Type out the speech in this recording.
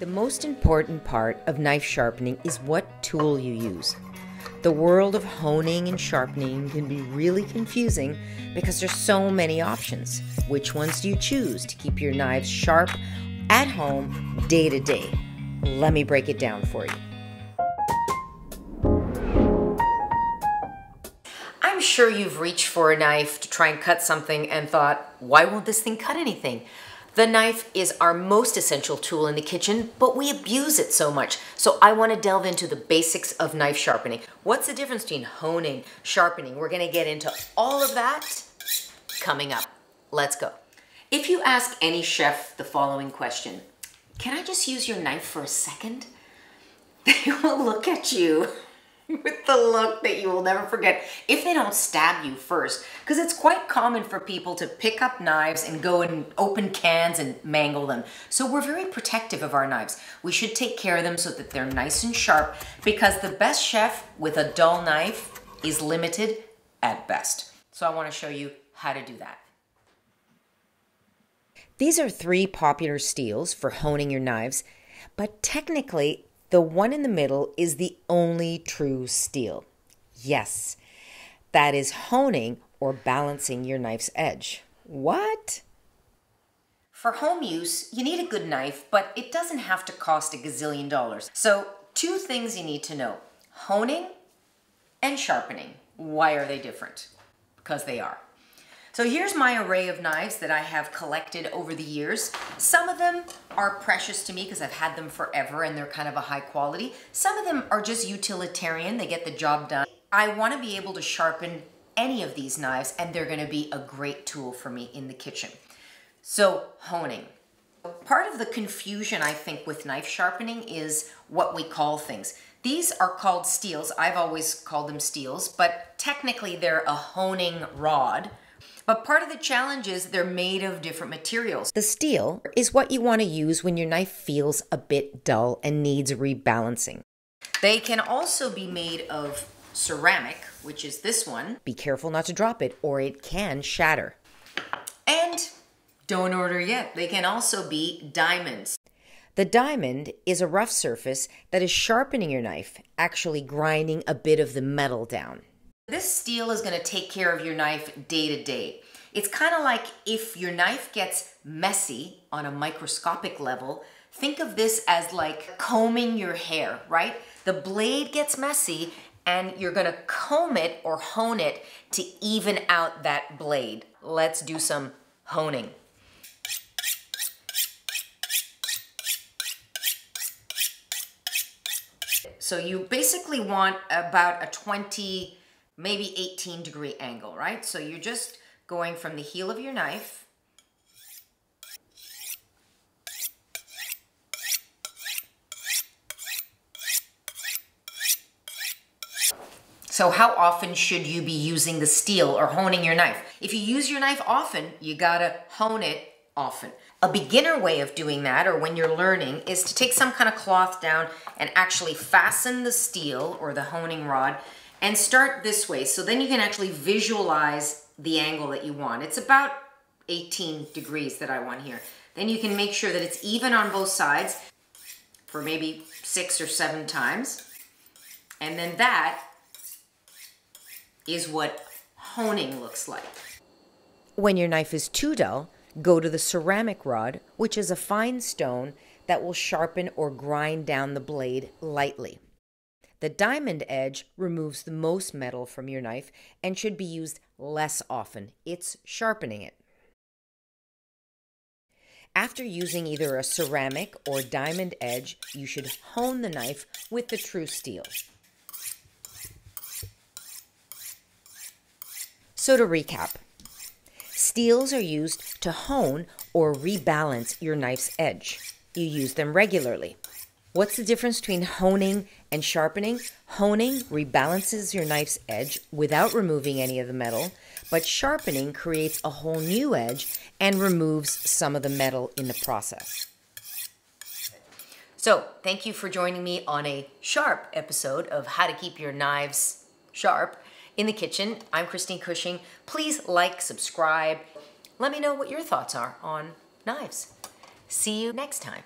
The most important part of knife sharpening is what tool you use. The world of honing and sharpening can be really confusing because there's so many options. Which ones do you choose to keep your knives sharp at home, day to day? Let me break it down for you. I'm sure you've reached for a knife to try and cut something and thought, why won't this thing cut anything? The knife is our most essential tool in the kitchen, but we abuse it so much. So I want to delve into the basics of knife sharpening. What's the difference between honing, sharpening? We're going to get into all of that coming up. Let's go. If you ask any chef the following question, can I just use your knife for a second? They will look at you with the look that you will never forget if they don't stab you first, because it's quite common for people to pick up knives and go and open cans and mangle them. So we're very protective of our knives. We should take care of them so that they're nice and sharp, because the best chef with a dull knife is limited at best. So I want to show you how to do that. These are 3 popular steels for honing your knives, but technically the one in the middle is the only true steel. Yes, that is honing or balancing your knife's edge. What? For home use, you need a good knife, but it doesn't have to cost a gazillion dollars. So 2 things you need to know: honing and sharpening. Why are they different? Because they are. So here's my array of knives that I have collected over the years. Some of them are precious to me because I've had them forever and they're kind of a high quality. Some of them are just utilitarian, they get the job done. I want to be able to sharpen any of these knives and they're going to be a great tool for me in the kitchen. So honing. Part of the confusion I think with knife sharpening is what we call things. These are called steels. I've always called them steels, but technically they're a honing rod. But part of the challenge is they're made of different materials. The steel is what you want to use when your knife feels a bit dull and needs rebalancing. They can also be made of ceramic, which is this one. Be careful not to drop it or it can shatter. And don't order yet. They can also be diamonds. The diamond is a rough surface that is sharpening your knife, actually grinding a bit of the metal down. This steel is going to take care of your knife day to day. It's kind of like if your knife gets messy on a microscopic level, think of this as like combing your hair, right? The blade gets messy and you're going to comb it or hone it to even out that blade. Let's do some honing. So you basically want about a 20, maybe 18-degree angle, right? So you're just going from the heel of your knife So how often should you be using the steel or honing your knife? If you use your knife often, you gotta hone it often. A beginner way of doing that, or when you're learning, is to take some kind of cloth down and actually fasten the steel or the honing rod and start this way. So then you can actually visualize the angle that you want. It's about 18 degrees that I want here. Then you can make sure that it's even on both sides for maybe 6 or 7 times. And then that is what honing looks like. When your knife is too dull, go to the ceramic rod, which is a fine stone that will sharpen or grind down the blade lightly. The diamond edge removes the most metal from your knife and should be used less often. It's sharpening it. After using either a ceramic or diamond edge, you should hone the knife with the true steel. So to recap, steels are used to hone or rebalance your knife's edge. You use them regularly. What's the difference between honing and sharpening? Honing rebalances your knife's edge without removing any of the metal, but sharpening creates a whole new edge and removes some of the metal in the process. So, thank you for joining me on a sharp episode of how to keep your knives sharp in the kitchen. I'm Christine Cushing. Please like, subscribe. Let me know what your thoughts are on knives. See you next time.